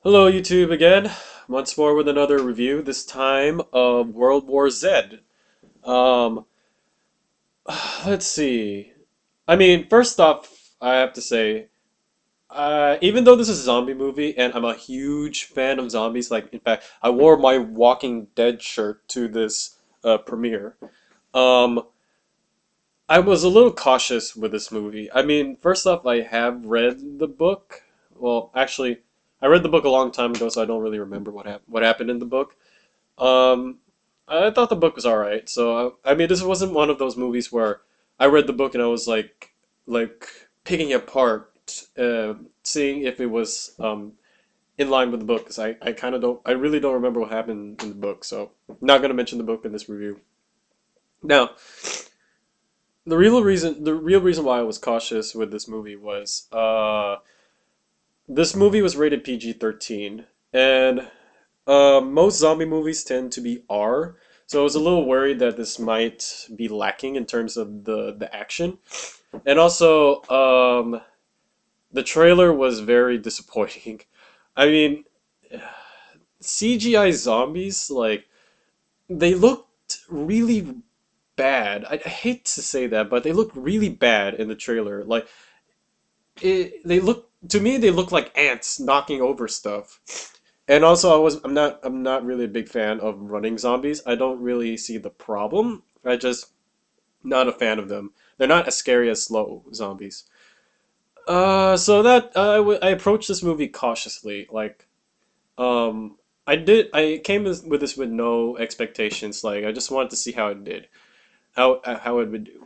Hello, YouTube again. Once more with another review, this time of World War Z. Um, let's see. First off, I have to say, even though this is a zombie movie and I'm a huge fan of zombies, like, in fact, I wore my Walking Dead shirt to this premiere. Um, I was a little cautious with this movie. First off, I have read the book. Well, actually, I read the book a long time ago, so I don't really remember what happened in the book. Um, I thought the book was all right. So this wasn't one of those movies where I read the book and I was like picking it apart, seeing if it was in line with the book. Because I kind of don't, I really don't remember what happened in the book. So I'm not gonna mention the book in this review. Now, the real reason why I was cautious with this movie was this movie was rated PG-13, and most zombie movies tend to be R, so I was a little worried that this might be lacking in terms of the action. And also, the trailer was very disappointing. I mean, CGI zombies, like, they looked really bad. I hate to say that, but they looked really bad in the trailer. Like, they look to me, they look like ants knocking over stuff. And also, I'm not really a big fan of running zombies. I don't really see the problem. I just not a fan of them. They're not as scary as slow zombies. I approached this movie cautiously. I came with this with no expectations. Like, I just wanted to see how it did, how it would do.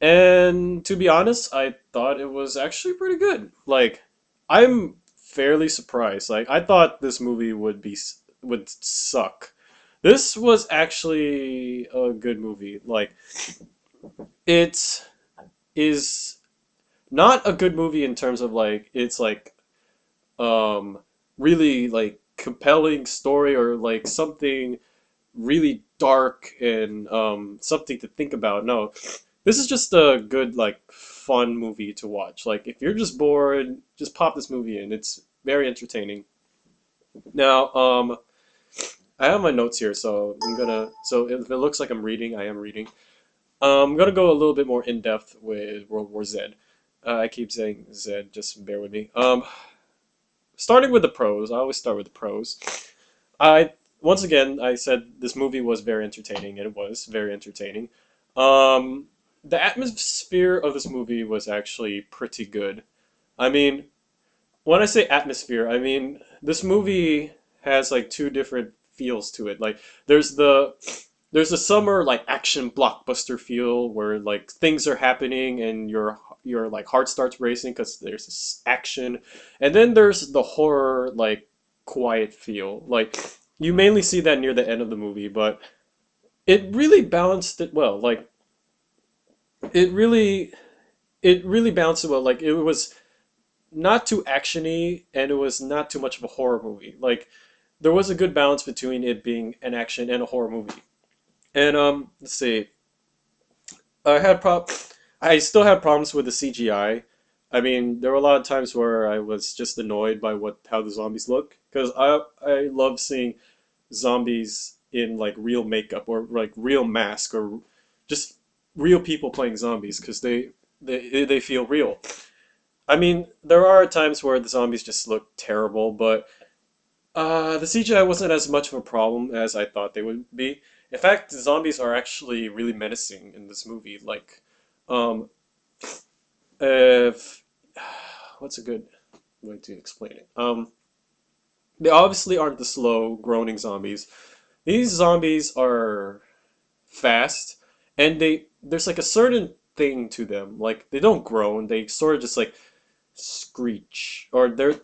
And to be honest, I thought it was actually pretty good. Like, I'm fairly surprised. Like, I thought this movie would suck. This was actually a good movie. Like, it is not a good movie in terms of like it's like um really like compelling story or like something really dark and something to think about. No, this is just a good like fun movie to watch. Like if you're just bored, just pop this movie in. It's very entertaining. Now, I have my notes here, so so if it looks like I'm reading, I am reading. I'm gonna go a little bit more in depth with World War Z. I keep saying Z, just bear with me. Starting with the pros, I always start with the pros. I Once again, I said this movie was very entertaining, and it was very entertaining. Um, the atmosphere of this movie was actually pretty good. I mean, when I say atmosphere, I mean this movie has like two different feels to it. Like there's the summer like action blockbuster feel where like things are happening and your like heart starts racing because there's this action, and then there's the horror like quiet feel. Like you mainly see that near the end of the movie, but it really balanced it well. Like it really it really balanced it well. Like it was not too actiony and it was not too much of a horror movie. Like there was a good balance between it being an action and a horror movie. And let's see. I had prob I still had problems with the CGI. I mean, there were a lot of times where I was just annoyed by what how the zombies look because I love seeing zombies in like real makeup or like real mask or just real people playing zombies because they feel real. I mean, there are times where the zombies just look terrible, but the CGI wasn't as much of a problem as I thought they would be. In fact, the zombies are actually really menacing in this movie. Like, um, if what's a good way to explain it? They obviously aren't the slow, groaning zombies. These zombies are fast, and there's like a certain thing to them. Like they don't groan; they sort of just like screech, or they're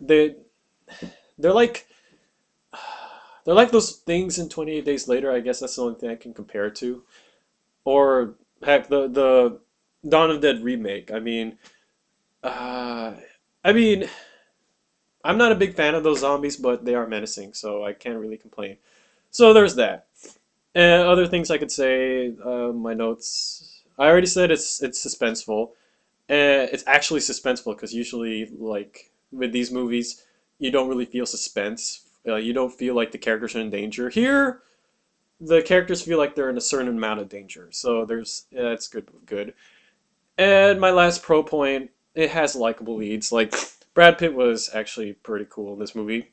like they're like those things in 28 Days Later. I guess that's the only thing I can compare it to. Or heck, the Dawn of the Dead remake. Uh, I mean, I'm not a big fan of those zombies, but they are menacing, so I can't really complain. So there's that. And other things I could say, my notes. I already said it's suspenseful. It's actually suspenseful because usually, like with these movies, you don't really feel suspense. You don't feel like the characters are in danger. Here, the characters feel like they're in a certain amount of danger. So there's yeah, it's good, good. And my last pro point, it has likable leads. Like Brad Pitt was actually pretty cool in this movie.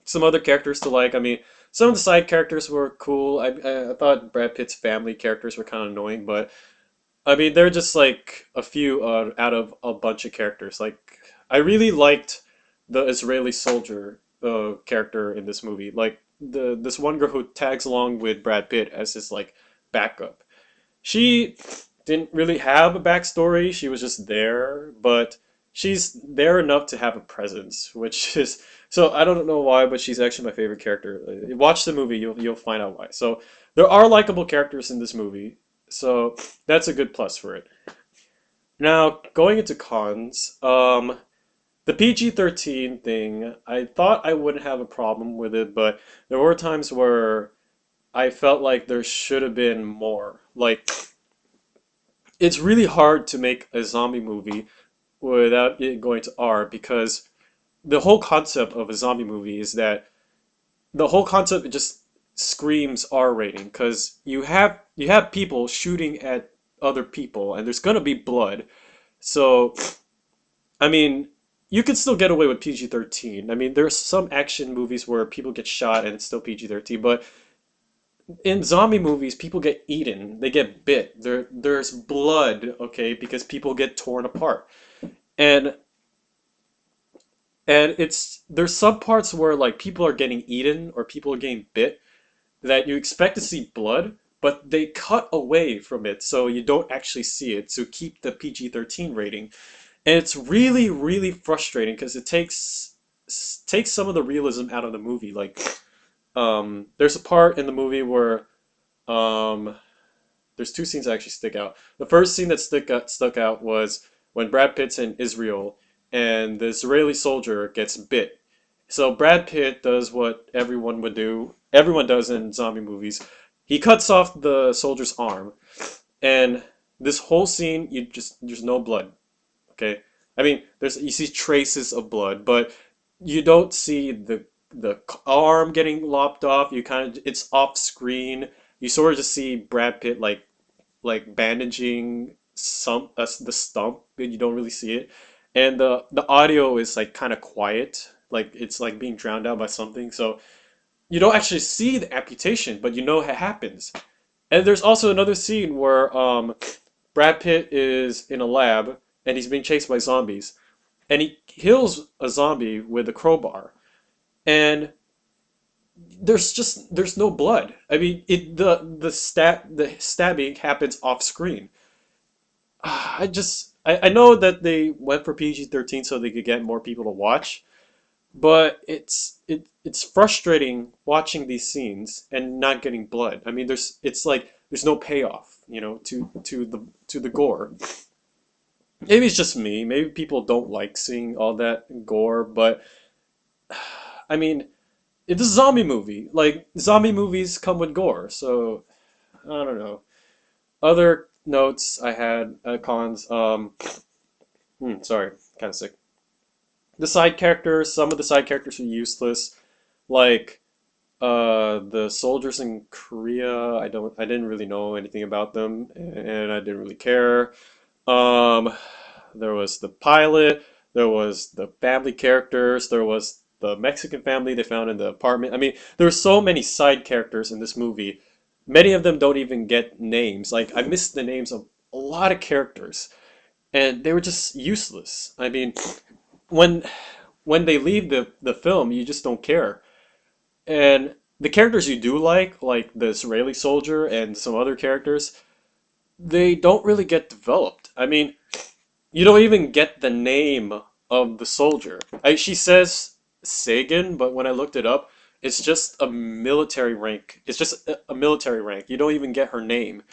Some other characters to like. I mean, some of the side characters were cool. I thought Brad Pitt's family characters were kind of annoying, but I mean, they're just like a few out of a bunch of characters. Like, I really liked the Israeli soldier character in this movie. Like this one girl who tags along with Brad Pitt as his like backup. She didn't really have a backstory. She was just there, but she's there enough to have a presence, which is so I don't know why, but she's actually my favorite character. Watch the movie, you'll find out why. So there are likable characters in this movie, so that's a good plus for it. Now going into cons, the PG-13 thing, I thought I wouldn't have a problem with it, but there were times where I felt like there should have been more. Like it's really hard to make a zombie movie without it going to R because the whole concept of a zombie movie is that the whole concept just screams R rating because you have people shooting at other people and there's gonna be blood. So I mean, you could still get away with PG-13. I mean, there's some action movies where people get shot and it's still PG-13, but in zombie movies, people get eaten, they get bit. There's blood, okay, because people get torn apart. And and it's there's some parts where like people are getting eaten or people are getting bit that you expect to see blood, but they cut away from it so you don't actually see it to keep the PG-13 rating. And it's really, really frustrating because it takes some of the realism out of the movie. Like, there's a part in the movie where um, there's two scenes that actually stick out. The first scene that stuck out was when Brad Pitt's in Israel and the Israeli soldier gets bit. So Brad Pitt does what everyone would do. Everyone does in zombie movies. He cuts off the soldier's arm, and this whole scene, you just there's no blood. Okay, I mean, there's you see traces of blood, but you don't see the arm getting lopped off. You kind of it's off screen. You sort of just see Brad Pitt like bandaging the stump, but you don't really see it. And the audio is like kind of quiet, like it's like being drowned out by something. So you don't actually see the amputation, but you know it happens. And there's also another scene where Brad Pitt is in a lab and he's being chased by zombies, and he kills a zombie with a crowbar, and there's no blood. I mean, the stabbing happens off screen. I know that they went for PG-13 so they could get more people to watch, but it's frustrating watching these scenes and not getting blood. I mean, it's like there's no payoff, to the gore. Maybe it's just me. Maybe people don't like seeing all that gore, but I mean, it's a zombie movie. Like zombie movies come with gore, so I don't know. Other notes I had cons. Sorry, kind of sick. The side characters, some of the side characters are useless. Like the soldiers in Korea, I didn't really know anything about them, and I didn't really care. Um, there was the pilot, there was the family characters, there was the Mexican family they found in the apartment. I mean, there were so many side characters in this movie. Many of them don't even get names. Like I missed the names of a lot of characters, and they were just useless. I mean, when when they leave the film, you just don't care. And the characters you do like the Israeli soldier and some other characters, they don't really get developed. I mean, you don't even get the name of the soldier. She says Sagan, but when I looked it up, it's just a military rank. It's just a military rank. You don't even get her name.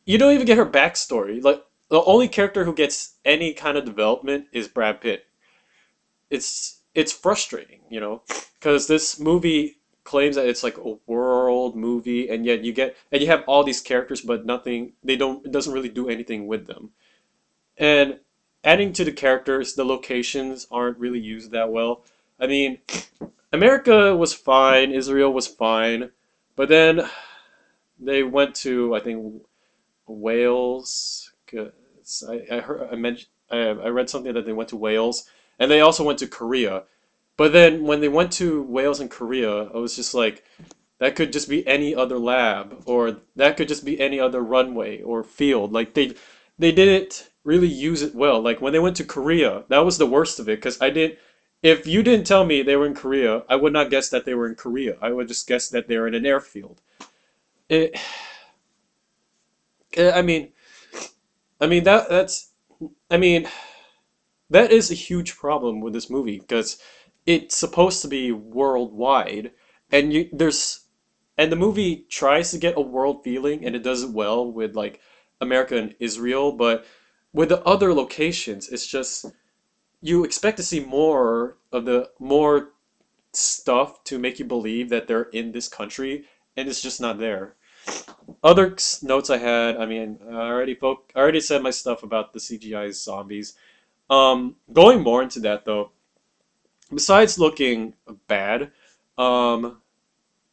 You don't even get her backstory. Like the only character who gets any kind of development is Brad Pitt. It's frustrating, because this movie claims that it's like a world movie, and yet you have all these characters, but nothing. They don't. It doesn't really do anything with them. And adding to the characters, the locations aren't really used that well. I mean, America was fine, Israel was fine, but then they went to, I think, Wales. 'Cause I heard I mentioned I read something that they went to Wales, and they also went to Korea. But then when they went to Wales and Korea, I was just like, that could just be any other lab, or that could just be any other runway or field. Like they didn't really use it well. Like when they went to Korea, that was the worst of it because I didn't. If you didn't tell me they were in Korea, I would not guess that they were in Korea. I would just guess that they were in an airfield. It, I mean, that's, I mean, that is a huge problem with this movie because it's supposed to be worldwide, and and the movie tries to get a world feeling, and it does it well with like America and Israel, but with the other locations, it's just you expect to see more stuff to make you believe that they're in this country, and it's just not there. Other notes I had, I mean, I already said my stuff about the CGI zombies. Going more into that though, besides looking bad, um,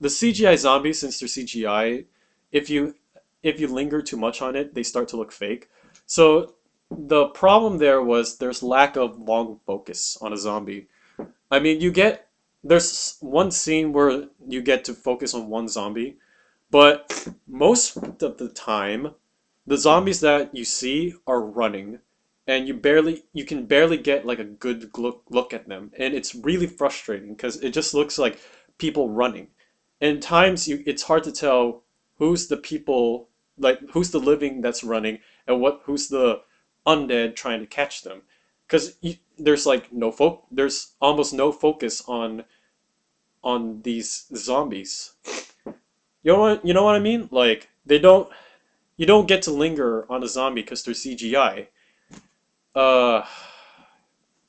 the CGI zombies, since they're CGI, if you if you linger too much on it, they start to look fake. So the problem there was there's lack of long focus on a zombie. I mean, there's one scene where you get to focus on one zombie, but most of the time, the zombies that you see are running, and you can barely get like a good look at them, and it's really frustrating because it just looks like people running. And times it's hard to tell who's the people, like who's the living that's running, and who's the undead trying to catch them, because there's almost no focus on these zombies. You know what I mean? Like you don't get to linger on a zombie because they're CGI. Uh,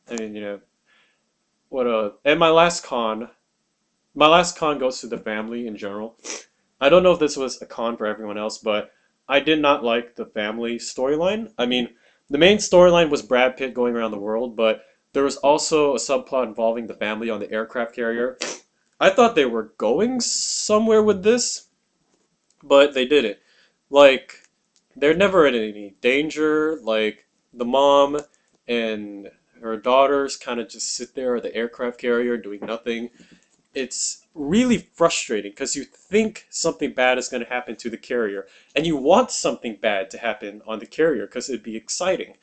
I mean, and my last con goes to the family in general. I don't know if this was a con for everyone else, but I did not like the family storyline. I mean, the main storyline was Brad Pitt going around the world, but there was also a subplot involving the family on the aircraft carrier. I thought they were going somewhere with this, but they didn't. Like, they're never in any danger. Like, the mom and her daughters kind of just sit there at the aircraft carrier doing nothing. It's really frustrating because you think something bad is going to happen to the carrier, and you want something bad to happen on the carrier because it'd be exciting.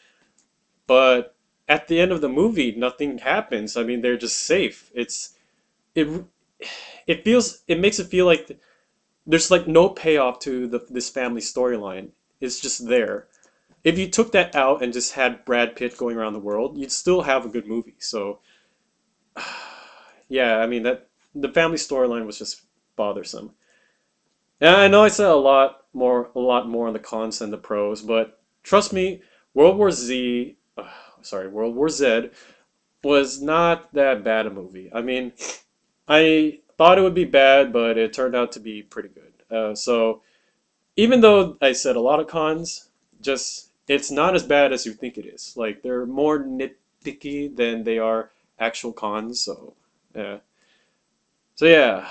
But at the end of the movie, nothing happens. I mean, they're just safe. It it makes it feel like there's like no payoff to this family storyline. It's just there. If you took that out and just had Brad Pitt going around the world, you'd still have a good movie. So, yeah, I mean that the family storyline was just bothersome. And I know I said a lot more on the cons than the pros, but trust me, World War Z was not that bad a movie. I mean, I thought it would be bad, but it turned out to be pretty good. So even though I said a lot of cons, just it's not as bad as you think it is. Like they're more nitpicky than they are actual cons. So yeah,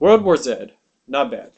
World War Z, not bad.